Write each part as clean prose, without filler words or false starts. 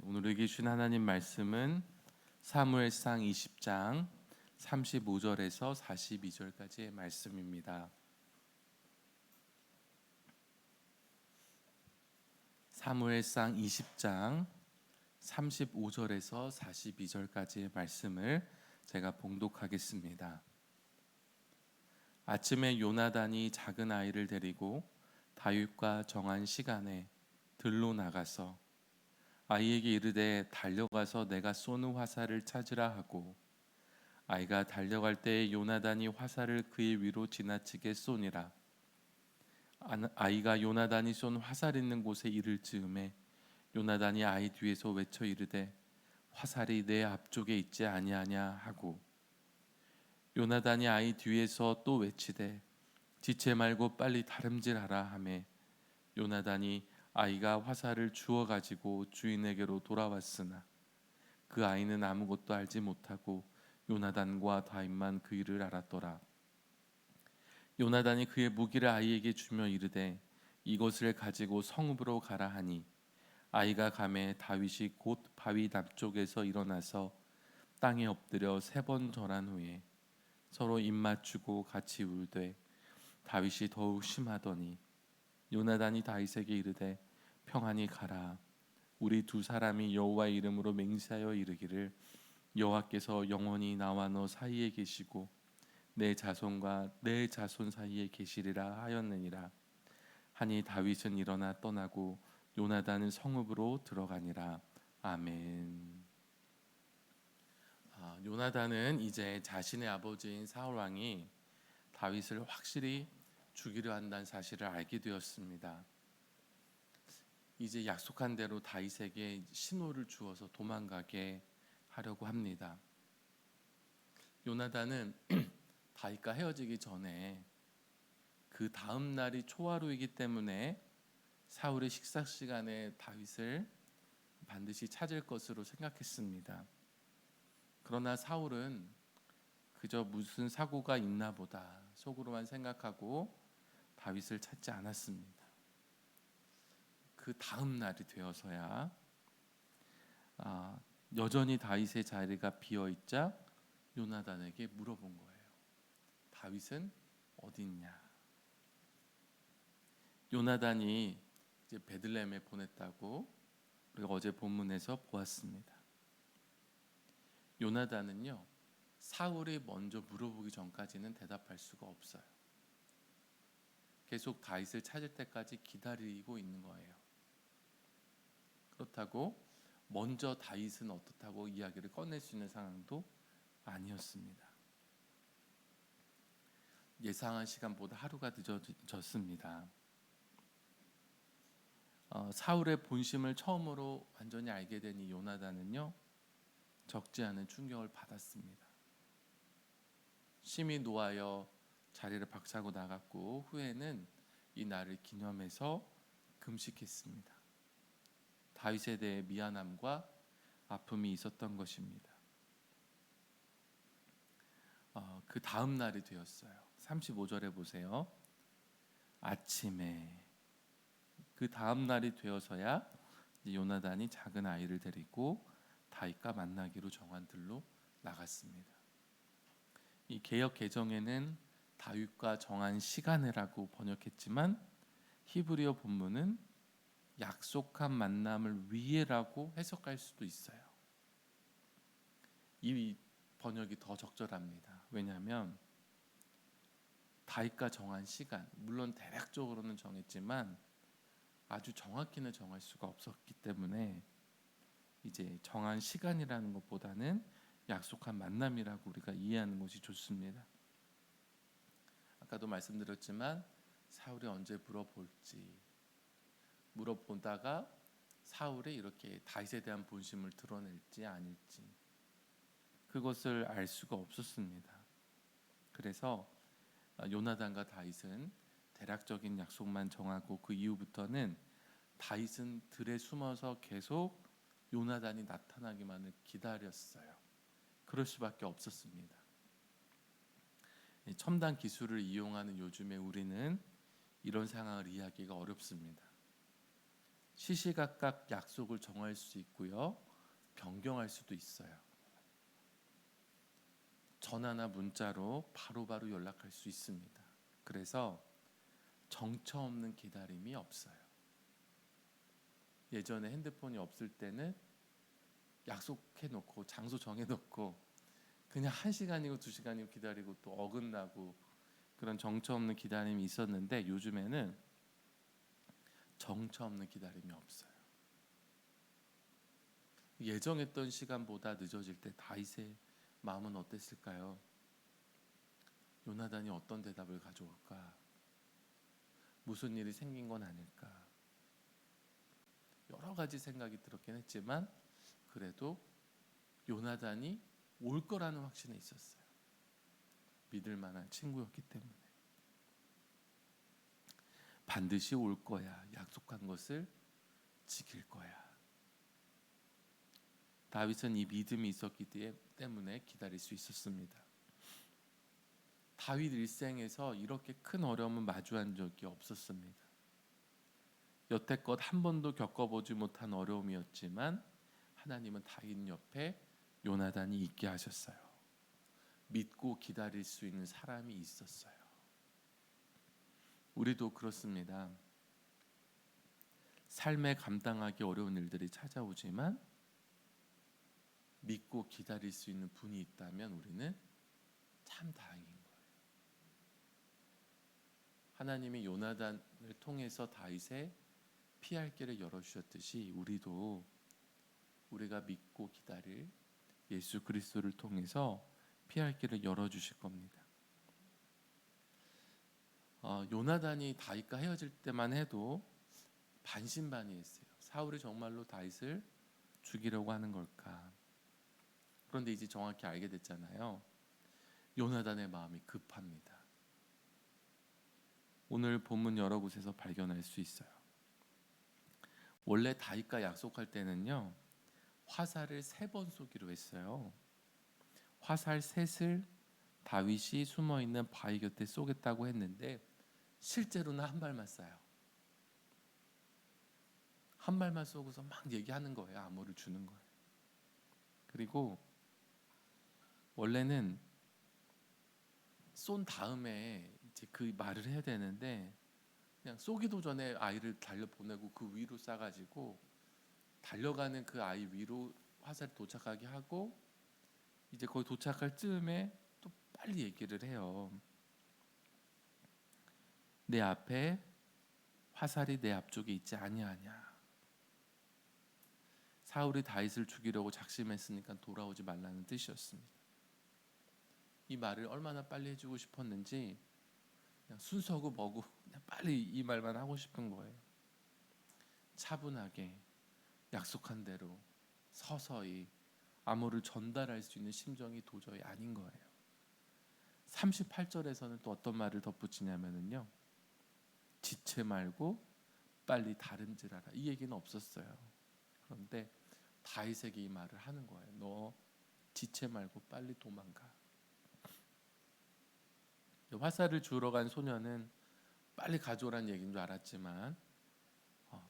오늘에게 주신 하나님 말씀은 사무엘상 20장 35절에서 42절까지의 말씀입니다. 사무엘상 20장 35절에서 42절까지의 말씀을 제가 봉독하겠습니다. 아침에 요나단이 작은 아이를 데리고 다윗과 정한 시간에 들로 나가서 아이에게 이르되 달려가서 내가 쏘는 화살을 찾으라 하고, 아이가 달려갈 때에 요나단이 화살을 그의 위로 지나치게 쏘니라. 아이가 요나단이 쏜 화살 있는 곳에 이를 즈음에 요나단이 아이 뒤에서 외쳐 이르되 화살이 내 앞쪽에 있지 아니하냐 하고, 요나단이 아이 뒤에서 또 외치되 지체 말고 빨리 다름질하라 하매, 요나단이 아이가 화살을 주워 가지고 주인에게로 돌아왔으나 그 아이는 아무것도 알지 못하고 요나단과 다윗만 그 일을 알았더라. 요나단이 그의 무기를 아이에게 주며 이르되 이것을 가지고 성읍으로 가라 하니, 아이가 가매 다윗이 곧 바위 남쪽에서 일어나서 땅에 엎드려 3번 절한 후에 서로 입맞추고 같이 울되 다윗이 더욱 심하더니, 요나단이 다윗에게 이르되 평안히 가라. 우리 두 사람이 여호와의 이름으로 맹세하여 이르기를 여호와께서 영원히 나와 너 사이에 계시고 내 자손과 내 자손 사이에 계시리라 하였느니라 하니, 다윗은 일어나 떠나고 요나단은 성읍으로 들어가니라. 아멘. 요나단은 이제 자신의 아버지인 사울 왕이 다윗을 확실히 죽이려 한다는 사실을 알게 되었습니다. 이제 약속한 대로 다윗에게 신호를 주어서 도망가게 하려고 합니다. 요나단은 다윗과 헤어지기 전에 그 다음 날이 초하루이기 때문에 사울의 식사 시간에 다윗을 반드시 찾을 것으로 생각했습니다. 그러나 사울은 그저 무슨 사고가 있나 보다 속으로만 생각하고 다윗을 찾지 않았습니다. 그 다음 날이 되어서야 여전히 다윗의 자리가 비어있자 요나단에게 물어본 거예요. 다윗은 어디 있냐? 요나단이 이제 베들레헴에 보냈다고 우리가 어제 본문에서 보았습니다. 요나단은요, 사울이 먼저 물어보기 전까지는 대답할 수가 없어요. 계속 다윗을 찾을 때까지 기다리고 있는 거예요. 그렇다고 먼저 다윗은 어떻다고 이야기를 꺼낼 수 있는 상황도 아니었습니다. 예상한 시간보다 하루가 늦어졌습니다. 사울의 본심을 처음으로 완전히 알게 된 이 요나단은요, 적지 않은 충격을 받았습니다. 심히 노하여 자리를 박차고 나갔고, 후에는 이 날을 기념해서 금식했습니다. 다윗에 대해 미안함과 아픔이 있었던 것입니다. 그 다음 날이 되었어요. 35절에 보세요. 아침에, 그 다음 날이 되어서야 요나단이 작은 아이를 데리고 다윗과 만나기로 정한 들로 나갔습니다. 이 개역 개정에는 다윗과 정한 시간이라고 번역했지만 히브리어 본문은 약속한 만남을 위해라고 해석할 수도 있어요. 이 번역이 더 적절합니다. 왜냐하면 다윗과 정한 시간, 물론 대략적으로는 정했지만 아주 정확히는 정할 수가 없었기 때문에 이제 정한 시간이라는 것보다는 약속한 만남이라고 우리가 이해하는 것이 좋습니다. 아까도 말씀드렸지만 사울이 언제 물어보다가 사울이 이렇게 다윗에 대한 본심을 드러낼지 아닐지 그것을 알 수가 없었습니다. 그래서 요나단과 다윗은 대략적인 약속만 정하고 그 이후부터는 다윗은 들에 숨어서 계속 요나단이 나타나기만을 기다렸어요. 그럴 수밖에 없었습니다. 첨단 기술을 이용하는 요즘에 우리는 이런 상황을 이해하기가 어렵습니다. 시시각각 약속을 정할 수 있고요. 변경할 수도 있어요. 전화나 문자로 바로바로 연락할 수 있습니다. 그래서 정처 없는 기다림이 없어요. 예전에 핸드폰이 없을 때는 약속해놓고 장소 정해놓고 그냥 1시간이고 2시간이고 기다리고 또 어긋나고 그런 정처 없는 기다림이 있었는데 요즘에는 정처 없는 기다림이 없어요. 예정했던 시간보다 늦어질 때 다윗의 마음은 어땠을까요? 요나단이 어떤 대답을 가져올까? 무슨 일이 생긴 건 아닐까? 여러 가지 생각이 들었긴 했지만 그래도 요나단이 올 거라는 확신에 있었어요. 믿을 만한 친구였기 때문에. 반드시 올 거야. 약속한 것을 지킬 거야. 다윗은 이 믿음이 있었기 때문에 기다릴 수 있었습니다. 다윗 일생에서 이렇게 큰 어려움을 마주한 적이 없었습니다. 여태껏 한 번도 겪어보지 못한 어려움이었지만 하나님은 다윗 옆에 요나단이 있게 하셨어요. 믿고 기다릴 수 있는 사람이 있었어요. 우리도 그렇습니다. 삶에 감당하기 어려운 일들이 찾아오지만 믿고 기다릴 수 있는 분이 있다면 우리는 참 다행인 거예요. 하나님이 요나단을 통해서 다윗의 피할 길을 열어주셨듯이 우리도 우리가 믿고 기다릴 예수 그리스도를 통해서 피할 길을 열어주실 겁니다. 요나단이 다윗과 헤어질 때만 해도 반신반의했어요. 사울이 정말로 다윗을 죽이려고 하는 걸까? 그런데 이제 정확히 알게 됐잖아요. 요나단의 마음이 급합니다. 오늘 본문 여러 곳에서 발견할 수 있어요. 원래 다윗과 약속할 때는요, 화살을 3번 쏘기로 했어요. 화살 3을 다윗이 숨어있는 바위 곁에 쏘겠다고 했는데 실제로는 한 발만 쏴요. 한 발만 쏘고서 막 얘기하는 거예요. 암호를 주는 거예요. 그리고 원래는 쏜 다음에 이제 그 말을 해야 되는데 그냥 쏘기도 전에 아이를 달려보내고 그 위로 쏴가지고 달려가는 그 아이 위로 화살이 도착하게 하고 이제 거기 도착할 즈음에 또 빨리 얘기를 해요. 내 앞에 화살이 내 앞쪽에 있지 아니하냐. 사울이 다윗을 죽이려고 작심했으니까 돌아오지 말라는 뜻이었습니다. 이 말을 얼마나 빨리 해주고 싶었는지 그냥 순서고 뭐고 그냥 빨리 이 말만 하고 싶은 거예요. 차분하게 약속한 대로 서서히 암호를 전달할 수 있는 심정이 도저히 아닌 거예요. 38절에서는 또 어떤 말을 덧붙이냐면요. 지체 말고 빨리 다름질하라. 이 얘기는 없었어요. 그런데 다윗에게 이 말을 하는 거예요. 너 지체 말고 빨리 도망가. 화살을 주우러 간 소녀는 빨리 가져오라는 얘기인 줄 알았지만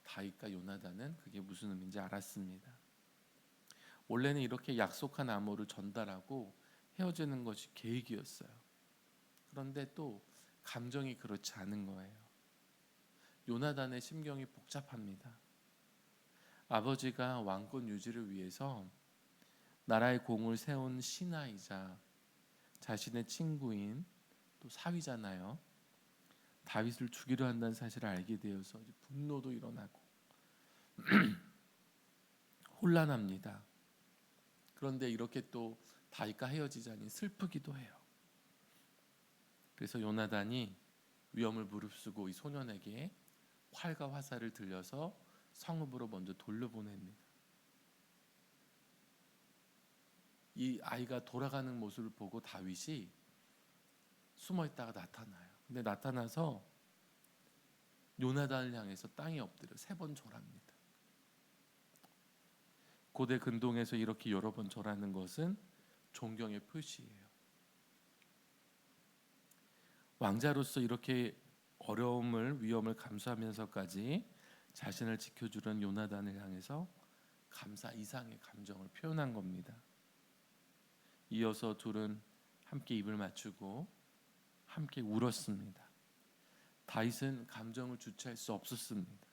다윗과 요나단은 그게 무슨 의미인지 알았습니다. 원래는 이렇게 약속한 암호를 전달하고 헤어지는 것이 계획이었어요. 그런데 또 감정이 그렇지 않은 거예요. 요나단의 심경이 복잡합니다. 아버지가 왕권 유지를 위해서 나라의 공을 세운 신하이자 자신의 친구인 또 사위잖아요. 다윗을 죽이려 한다는 사실을 알게 되어서 분노도 일어나고 혼란합니다. 그런데 이렇게 또 다윗과 헤어지자니 슬프기도 해요. 그래서 요나단이 위험을 무릅쓰고 이 소년에게 활과 화살을 들려서 성읍으로 먼저 돌려보냅니다. 이 아이가 돌아가는 모습을 보고 다윗이 숨어있다가 나타나요. 근데 나타나서 요나단을 향해서 땅에 엎드려 3번 절합니다. 고대 근동에서 이렇게 여러 번 절하는 것은 존경의 표시예요. 왕자로서 이렇게 어려움을 위험을 감수하면서까지 자신을 지켜주던 요나단을 향해서 감사 이상의 감정을 표현한 겁니다. 이어서 둘은 함께 입을 맞추고 함께 울었습니다. 다윗은 감정을 주체할 수 없었습니다.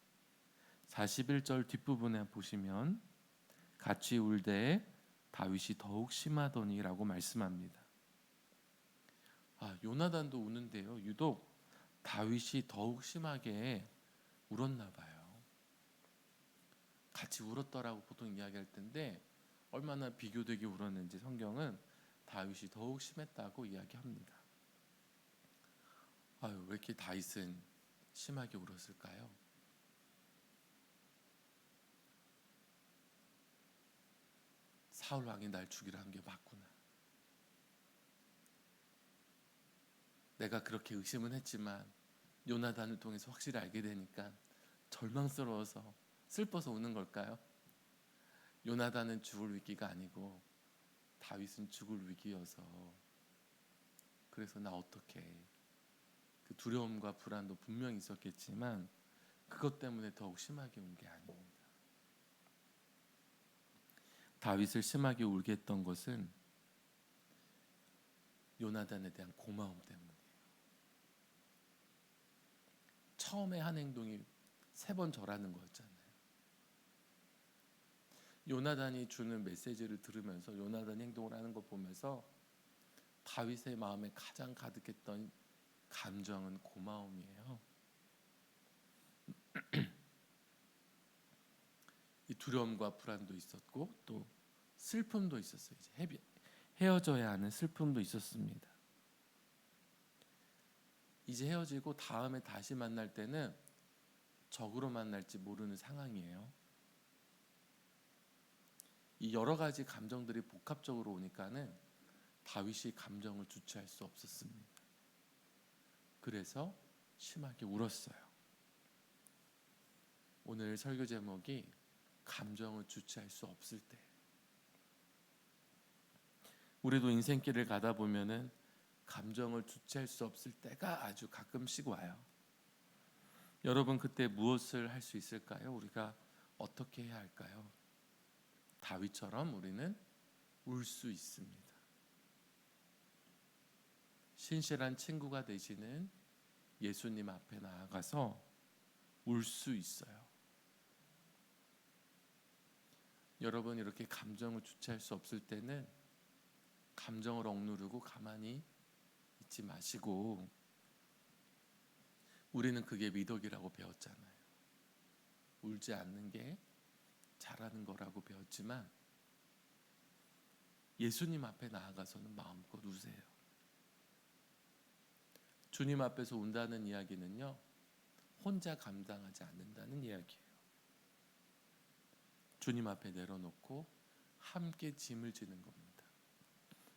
41절 뒷부분에 보시면 같이 울되 다윗이 더욱 심하더니라고 말씀합니다. 요나단도 우는데요, 유독 다윗이 더욱 심하게 울었나 봐요. 같이 울었더라고 보통 이야기할 텐데 얼마나 비교되게 울었는지 성경은 다윗이 더욱 심했다고 이야기합니다. 왜 이렇게 다윗은 심하게 울었을까요? 사울 왕이 날 죽이려 한 게 맞구나. 내가 그렇게 의심은 했지만 요나단을 통해서 확실히 알게 되니까 절망스러워서 슬퍼서 우는 걸까요? 요나단은 죽을 위기가 아니고 다윗은 죽을 위기여서 그래서 나 어떡해. 그 두려움과 불안도 분명히 있었겠지만 그것 때문에 더욱 심하게 운 게 아닙니다. 다윗을 심하게 울게 했던 것은 요나단에 대한 고마움 때문이에요. 처음에 한 행동이 3번 절하는 거였잖아요. 요나단이 주는 메시지를 들으면서 요나단이 행동을 하는 거 보면서 다윗의 마음에 가장 가득했던 감정은 고마움이에요. 이 두려움과 불안도 있었고 또 슬픔도 있었어요. 이제 헤어져야 하는 슬픔도 있었습니다. 이제 헤어지고 다음에 다시 만날 때는 적으로 만날지 모르는 상황이에요. 이 여러 가지 감정들이 복합적으로 오니까는 다윗이 감정을 주체할 수 없었습니다. 그래서 심하게 울었어요. 오늘 설교 제목이 감정을 주체할 수 없을 때. 우리도 인생길을 가다 보면은 감정을 주체할 수 없을 때가 아주 가끔씩 와요. 여러분 그때 무엇을 할 수 있을까요? 우리가 어떻게 해야 할까요? 다윗처럼 우리는 울 수 있습니다. 신실한 친구가 되시는 예수님 앞에 나아가서 울 수 있어요. 여러분 이렇게 감정을 주체할 수 없을 때는 감정을 억누르고 가만히 있지 마시고 우리는 그게 미덕이라고 배웠잖아요. 울지 않는 게 잘하는 거라고 배웠지만 예수님 앞에 나아가서는 마음껏 우세요. 주님 앞에서 운다는 이야기는요, 혼자 감당하지 않는다는 이야기예요. 주님 앞에 내려놓고 함께 짐을 지는 겁니다.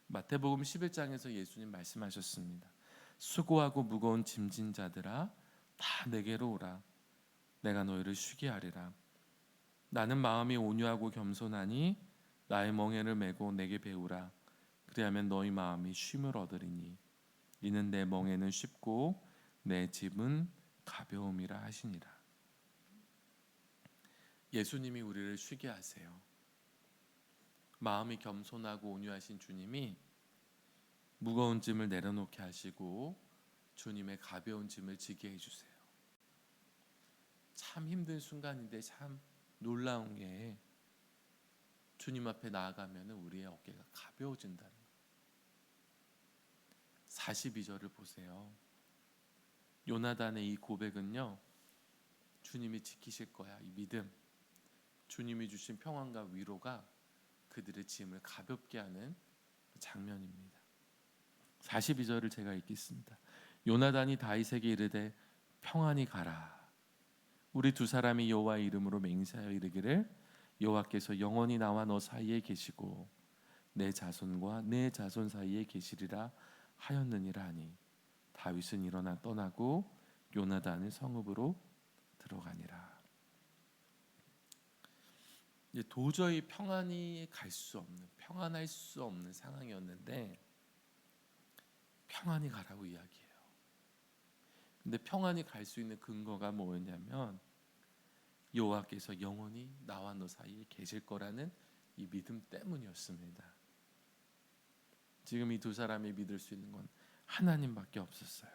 마태복음 11장에서 예수님 말씀하셨습니다. 수고하고 무거운 짐진 자들아 다 내게로 오라. 내가 너희를 쉬게 하리라. 나는 마음이 온유하고 겸손하니 나의 멍에를 메고 내게 배우라. 그리하면 너희 마음이 쉼을 얻으리니 이는 내 멍에는 쉽고 내 짐은 가벼움이라 하시니라. 예수님이 우리를 쉬게 하세요. 마음이 겸손하고 온유하신 주님이 무거운 짐을 내려놓게 하시고 주님의 가벼운 짐을 지게 해주세요. 참 힘든 순간인데 참 놀라운 게 주님 앞에 나아가면 우리의 어깨가 가벼워진다는 거예요. 42절을 보세요. 요나단의 이 고백은요, 주님이 지키실 거야. 이 믿음, 주님이 주신 평안과 위로가 그들의 짐을 가볍게 하는 장면입니다. 42절을 제가 읽겠습니다. 요나단이 다윗에게 이르되 평안히 가라. 우리 두 사람이 여호와의 이름으로 맹세하여 이르기를 여호와께서 영원히 나와 너 사이에 계시고 내 자손과 내 자손 사이에 계시리라 하였느니라 하니 다윗은 일어나 떠나고 요나단의 성읍으로 들어가니라. 도저히 평안히 갈 수 없는, 평안할 수 없는 상황이었는데 평안히 가라고 이야기해요. 근데 평안히 갈 수 있는 근거가 뭐였냐면 여호와께서 영원히 나와 너 사이에 계실 거라는 이 믿음 때문이었습니다. 지금 이 두 사람이 믿을 수 있는 건 하나님밖에 없었어요.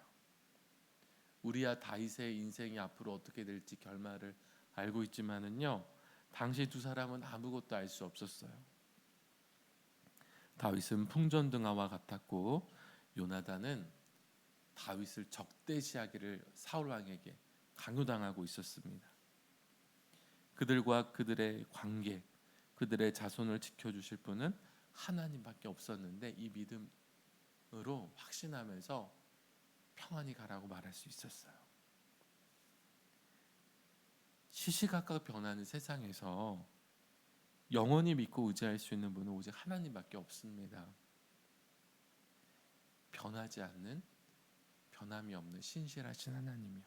우리야 다윗의 인생이 앞으로 어떻게 될지 결말을 알고 있지만은요, 당시 두 사람은 아무것도 알 수 없었어요. 다윗은 풍전등화와 같았고 요나단은 다윗을 적대시하기를 사울 왕에게 강요당하고 있었습니다. 그들과 그들의 관계, 그들의 자손을 지켜주실 분은 하나님밖에 없었는데 이 믿음으로 확신하면서 평안히 가라고 말할 수 있었어요. 시시각각 변하는 세상에서 영원히 믿고 의지할 수 있는 분은 오직 하나님밖에 없습니다. 변하지 않는, 변함이 없는 신실하신 하나님이요.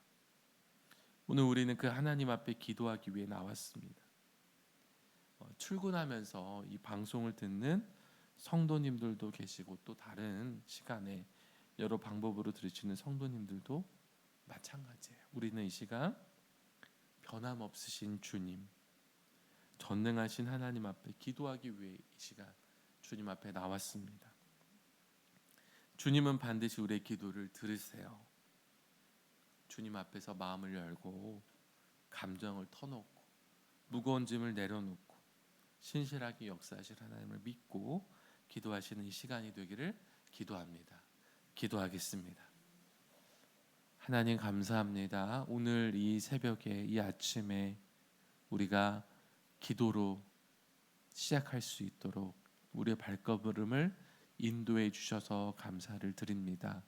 오늘 우리는 그 하나님 앞에 기도하기 위해 나왔습니다. 출근하면서 이 방송을 듣는 성도님들도 계시고 또 다른 시간에 여러 방법으로 들으시는 성도님들도 마찬가지예요. 우리는 이 시간 변함없으신 주님, 전능하신 하나님 앞에 기도하기 위해 이 시간 주님 앞에 나왔습니다. 주님은 반드시 우리의 기도를 들으세요. 주님 앞에서 마음을 열고 감정을 터놓고 무거운 짐을 내려놓고 신실하게 역사하실 하나님을 믿고 기도하시는 이 시간이 되기를 기도합니다. 기도하겠습니다. 하나님 감사합니다. 오늘 이 새벽에 이 아침에 우리가 기도로 시작할 수 있도록 우리의 발걸음을 인도해 주셔서 감사를 드립니다.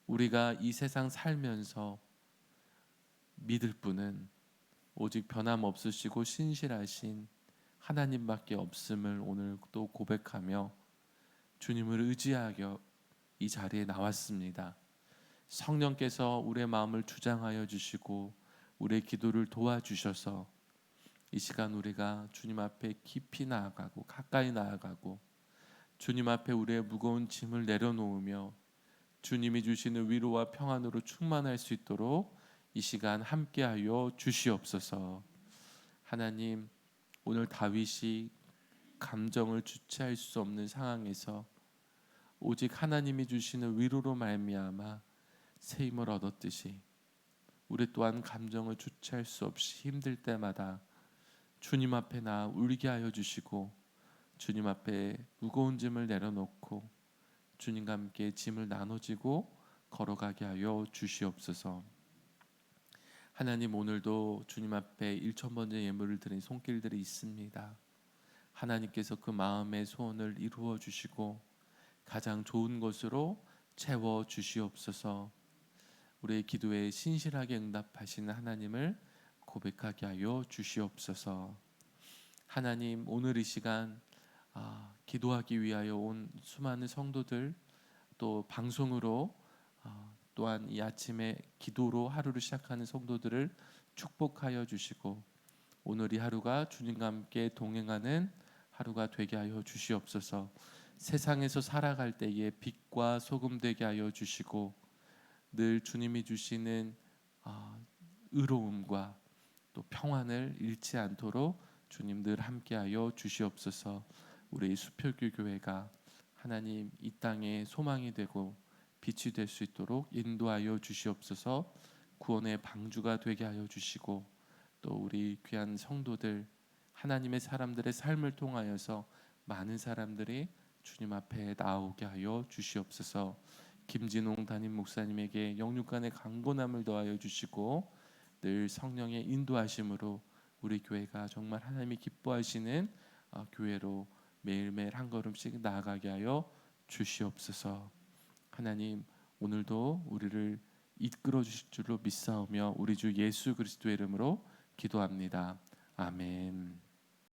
우리가 이 세상 살면서 믿을 분은 오직 변함없으시고 신실하신 하나님밖에 없음을 오늘 또 고백하며 주님을 의지하여 이 자리에 나왔습니다. 성령께서 우리의 마음을 주장하여 주시고 우리의 기도를 도와주셔서 이 시간 우리가 주님 앞에 깊이 나아가고 가까이 나아가고 주님 앞에 우리의 무거운 짐을 내려놓으며 주님이 주시는 위로와 평안으로 충만할 수 있도록 이 시간 함께하여 주시옵소서. 하나님, 오늘 다윗이 감정을 주체할 수 없는 상황에서 오직 하나님이 주시는 위로로 말미암아 새 힘을 얻었듯이 우리 또한 감정을 주체할 수 없이 힘들 때마다 주님 앞에 나 울게 하여 주시고 주님 앞에 무거운 짐을 내려놓고 주님과 함께 짐을 나눠지고 걸어가게 하여 주시옵소서. 하나님, 오늘도 주님 앞에 1,000번째 예물을 드린 손길들이 있습니다. 하나님께서 그 마음의 소원을 이루어 주시고 가장 좋은 것으로 채워 주시옵소서. 우리의 기도에 신실하게 응답하시는 하나님을 고백하게 하여 주시옵소서. 하나님, 오늘 이 시간 기도하기 위하여 온 수많은 성도들, 또 방송으로 또한 이 아침에 기도로 하루를 시작하는 성도들을 축복하여 주시고 오늘 이 하루가 주님과 함께 동행하는 하루가 되게 하여 주시옵소서. 세상에서 살아갈 때에 빛과 소금 되게 하여 주시고 늘 주님이 주시는 의로움과 또 평안을 잃지 않도록 주님 늘 함께하여 주시옵소서. 우리 수표교 교회가 하나님 이 땅에 소망이 되고 빛이 될 수 있도록 인도하여 주시옵소서. 구원의 방주가 되게 하여 주시고 또 우리 귀한 성도들 하나님의 사람들의 삶을 통하여서 많은 사람들이 주님 앞에 나오게 하여 주시옵소서. 김진홍 담임 목사님에게 영육간의 강건함을 더하여 주시고 늘 성령의 인도하심으로 우리 교회가 정말 하나님이 기뻐하시는 교회로 매일매일 한 걸음씩 나아가게 하여 주시옵소서. 하나님, 오늘도 우리를 이끌어 주실 줄로 믿사오며 우리 주 예수 그리스도의 이름으로 기도합니다. 아멘.